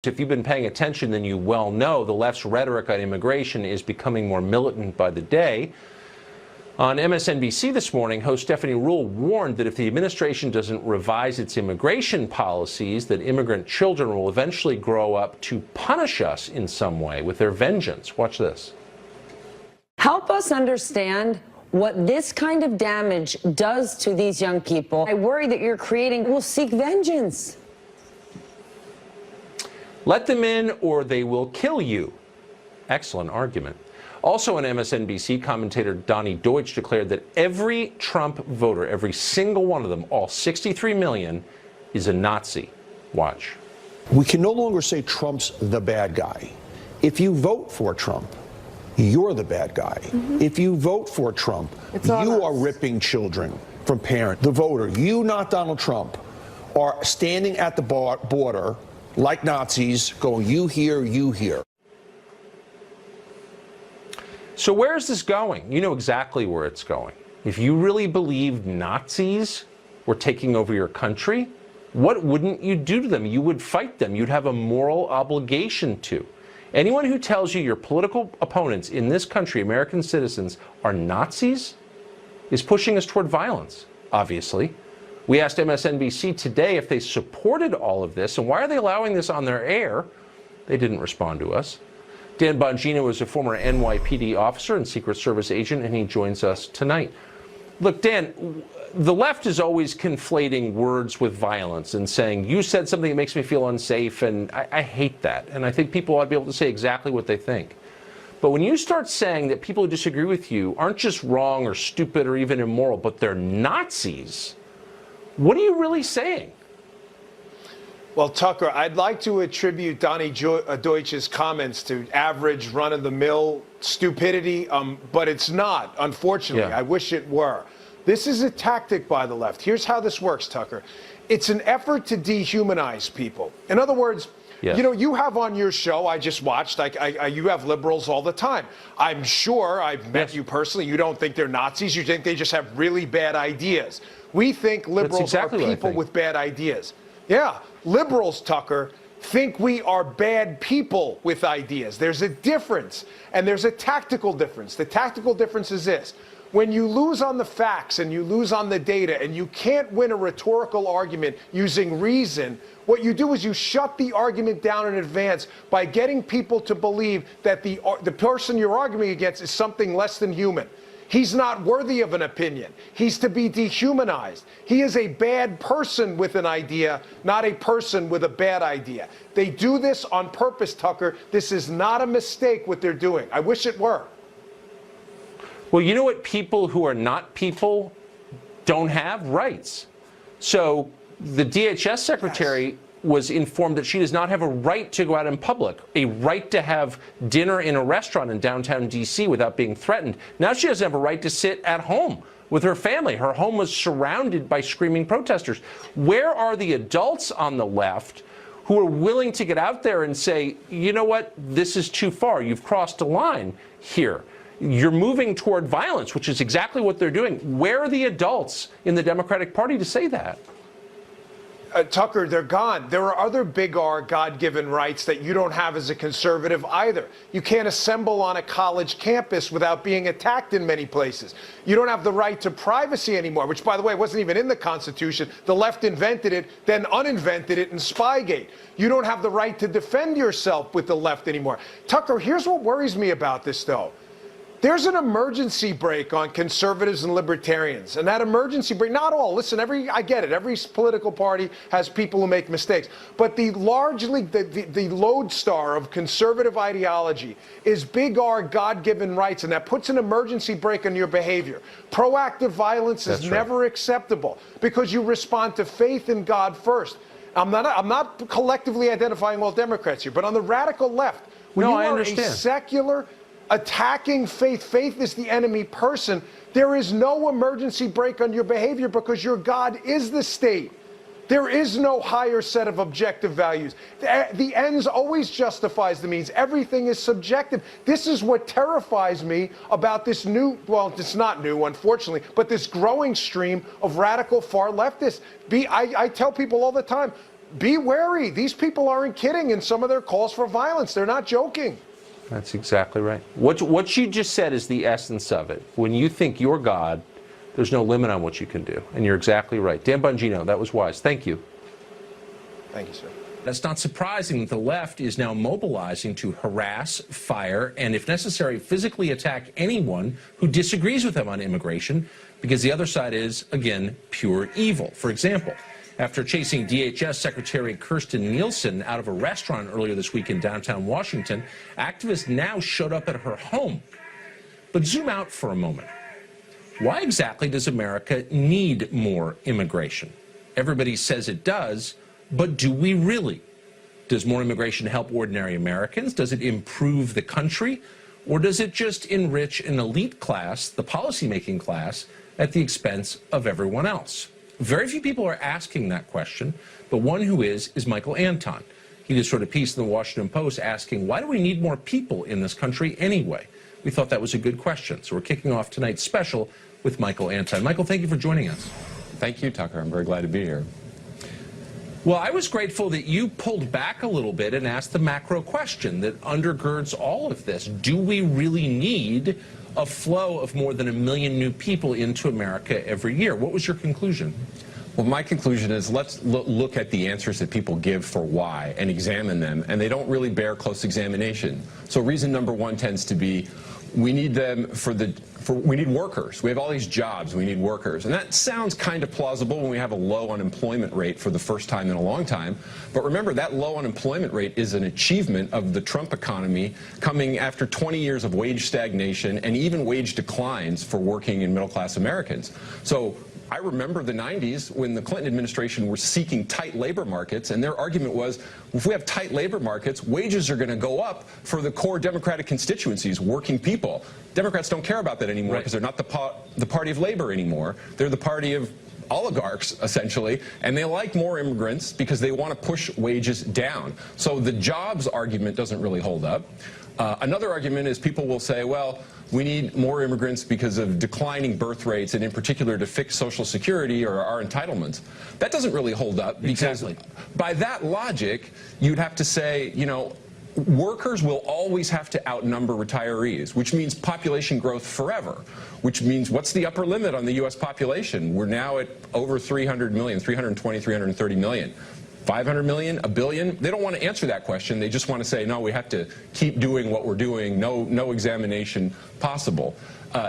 If you've been paying attention, then you well know the left's rhetoric on immigration is becoming more militant by the day. On MSNBC this morning, host Stephanie Ruhle warned that if the administration doesn't revise its immigration policies, that immigrant children will eventually grow up to punish us in some way with their vengeance. Watch this. Help us understand what this kind of damage does to these young people. I worry that you're creating will seek vengeance. Let them in or they will kill you. Excellent argument. Also on MSNBC, commentator Donnie Deutsch declared that every Trump voter, every single one of them, all 63 million, is a Nazi. Watch. We can no longer say Trump's the bad guy. If you vote for Trump, you're the bad guy. If you vote for Trump, you are ripping children from parents. The voter, you, not Donald Trump, are standing at the border like Nazis, going, you here, you here. So where is this going? You know exactly where it's going. If you really believed Nazis were taking over your country, what wouldn't you do to them? You would fight them. You'd have a moral obligation to. Anyone who tells you your political opponents in this country, American citizens, are Nazis, is pushing us toward violence, obviously. We asked MSNBC today if they supported all of this, and why are they allowing this on their air? They didn't respond to us. Dan Bongino is a former NYPD officer and Secret Service agent, and he joins us tonight. Look, Dan, the left is always conflating words with violence and saying, you said something that makes me feel unsafe, and I hate that. And I think people ought to be able to say exactly what they think. But when you start saying that people who disagree with you aren't just wrong or stupid or even immoral, but they're Nazis, what are you really saying? Well, Tucker, I'd like to attribute Donnie Deutsch's comments to average run-of-the-mill stupidity, but it's not, unfortunately. I wish it were. This is a tactic by the left. Here's how this works, Tucker. It's an effort to dehumanize people. In other words, you know, you have on your show, I just watched, you have liberals all the time. I'm sure I've met you personally. You don't think they're Nazis. You think they just have really bad ideas. We think liberals are people with bad ideas. Yeah, liberals, Tucker, think we are bad people with ideas. There's a difference, and there's a tactical difference. The tactical difference is this. When you lose on the facts and you lose on the data and you can't win a rhetorical argument using reason, what you do is you shut the argument down in advance by getting people to believe that the person you're arguing against is something less than human. He's not worthy of an opinion. He's to be dehumanized. He is a bad person with an idea, not a person with a bad idea. They do this on purpose, Tucker. This is not a mistake what they're doing. I wish it were. Well, you know what people who are not people don't have? Rights. So the DHS secretary was informed that she does not have a right to go out in public, a right to have dinner in a restaurant in downtown D.C. without being threatened. Now she doesn't have a right to sit at home with her family. Her home was surrounded by screaming protesters. Where are the adults on the left who are willing to get out there and say, you know what, this is too far. You've crossed a line here. You're moving toward violence, which is exactly what they're doing. Where are the adults in the Democratic Party to say that? Tucker, they're gone. There are other big R God-given rights that you don't have as a conservative either. You can't assemble on a college campus without being attacked in many places. You don't have the right to privacy anymore, which, by the way, wasn't even in the Constitution. The left invented it, then uninvented it in Spygate. You don't have the right to defend yourself with the left anymore. Tucker, here's what worries me about this, though. There's an emergency brake on conservatives and libertarians, and that emergency brake, not all, listen, I get it, every political party has people who make mistakes, but the lodestar of conservative ideology is big R God-given rights, and that puts an emergency brake on your behavior. Proactive violence is never acceptable because you respond to faith in God first. I'm not collectively identifying all Democrats here, but on the radical left, when you are a secular, attacking faith is the enemy person, there is no emergency brake on your behavior because your God is the state. There is no higher set of objective values. The ends always justifies the means. Everything is subjective. This is what terrifies me about this new, well, it's not new, unfortunately, but this growing stream of radical far leftists. I tell people all the time, be wary. These people aren't kidding in some of their calls for violence. They're not joking. That's exactly right. What you just said is the essence of it. When you think you're God, there's no limit on what you can do. And you're exactly right. Dan Bongino, that was wise. Thank you. Thank you, sir. It's not surprising that the left is now mobilizing to harass, fire, and if necessary, physically attack anyone who disagrees with them on immigration, because the other side is, again, pure evil. For example, after chasing DHS Secretary Kirstjen Nielsen out of a restaurant earlier this week in downtown Washington, activists now showed up at her home. But zoom out for a moment. Why exactly does America need more immigration? Everybody says it does, but do we really? Does more immigration help ordinary Americans? Does it improve the country? Or does it just enrich an elite class, the policymaking class, at the expense of everyone else? Very few people are asking that question, but one who is Michael Anton. He just wrote a piece in the Washington Post asking, why do we need more people in this country anyway? We thought that was a good question, so we're kicking off tonight's special with Michael Anton. Michael, thank you for joining us. Thank you, Tucker. I'm very glad to be here. Well, I was grateful that you pulled back a little bit and asked the macro question that undergirds all of this. Do we really need a flow of more than 1 million new people into America every year? What was your conclusion? Well, my conclusion is let's look at the answers that people give for why and examine them, and they don't really bear close examination. So reason number one tends to be we need them we need workers. We have all these jobs. We need workers. And that sounds kind of plausible when we have a low unemployment rate for the first time in a long time. But remember, that low unemployment rate is an achievement of the Trump economy coming after 20 years of wage stagnation and even wage declines for working and middle-class Americans. So I remember the 90s when the Clinton administration were seeking tight labor markets, and their argument was, if we have tight labor markets, wages are going to go up for the core Democratic constituencies, working people. Democrats don't care about that anymore because they're not the party of labor anymore. They're the party of oligarchs, essentially, and they like more immigrants because they want to push wages down. So the jobs argument doesn't really hold up. Another argument is people will say, well, we need more immigrants because of declining birth rates, and in particular to fix Social Security or our entitlements. That doesn't really hold up because by that logic, you'd have to say, you know, workers will always have to outnumber retirees, which means population growth forever, which means what's the upper limit on the U.S. population? We're now at over 300 million, 320, 330 million. 500 million, a billion? They don't want to answer that question. They just want to say, no, we have to keep doing what we're doing, no examination possible.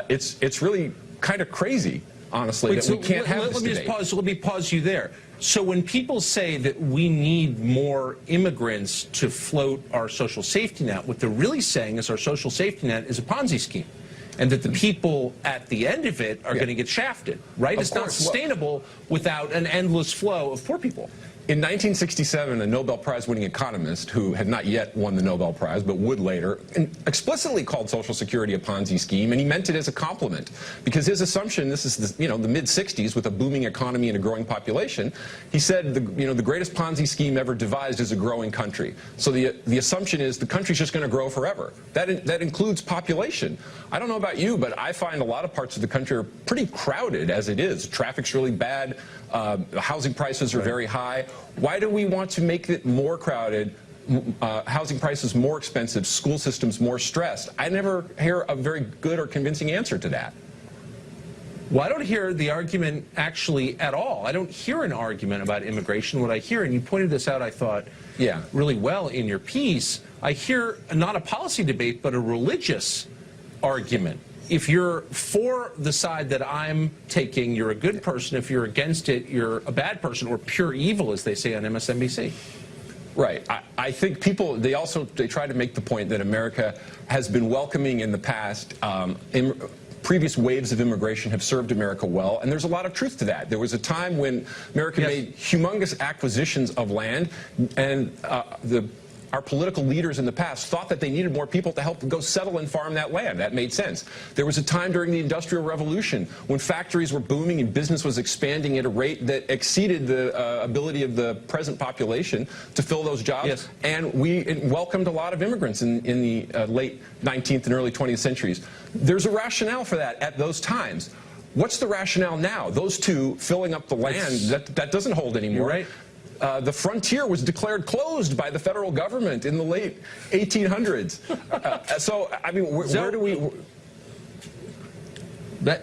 It's really kind of crazy, honestly, that we can't have this debate. Let me pause you there. So when people say that we need more immigrants to float our social safety net, what they're really saying is our social safety net is a Ponzi scheme, and that the people at the end of it are going to get shafted, right? It's not sustainable without an endless flow of poor people. In 1967, a Nobel Prize-winning economist, who had not yet won the Nobel Prize, but would later, explicitly called Social Security a Ponzi scheme, and he meant it as a compliment. Because his assumption, this is the mid-60s with a booming economy and a growing population, he said the greatest Ponzi scheme ever devised is a growing country. So the assumption is the country's just going to grow forever. That includes population. I don't know about you, but I find a lot of parts of the country are pretty crowded as it is. Traffic's really bad. Housing prices are very high. Why do we want to make it more crowded, housing prices more expensive, school systems more stressed? I never hear a very good or convincing answer to that. Well, I don't hear the argument actually at all. I don't hear an argument about immigration. What I hear, and you pointed this out, I thought, really well in your piece, I hear not a policy debate, but a religious argument. If you're for the side that I'm taking, you're a good person. If you're against it, you're a bad person, or pure evil, as they say on MSNBC. Right. I think people, they try to make the point that America has been welcoming in the past. Previous waves of immigration have served America well, and there's a lot of truth to that. There was a time when America made humongous acquisitions of land, and our political leaders in the past thought that they needed more people to help go settle and farm that land. That made sense. There was a time during the Industrial Revolution when factories were booming and business was expanding at a rate that exceeded the ability of the present population to fill those jobs. And we welcomed a lot of immigrants in the late 19th and early 20th centuries. There's a rationale for that at those times. What's the rationale now? Those two filling up the land, that doesn't hold anymore. You're right. The frontier was declared closed by the federal government in the late 1800s. So, I mean, where do we... I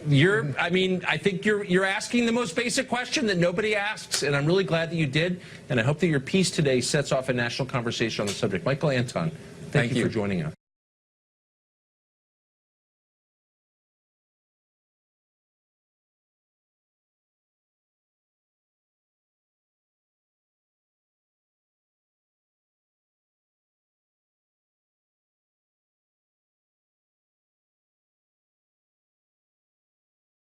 think you're asking the most basic question that nobody asks, and I'm really glad that you did, and I hope that your piece today sets off a national conversation on the subject. Michael Anton, thank you for joining us.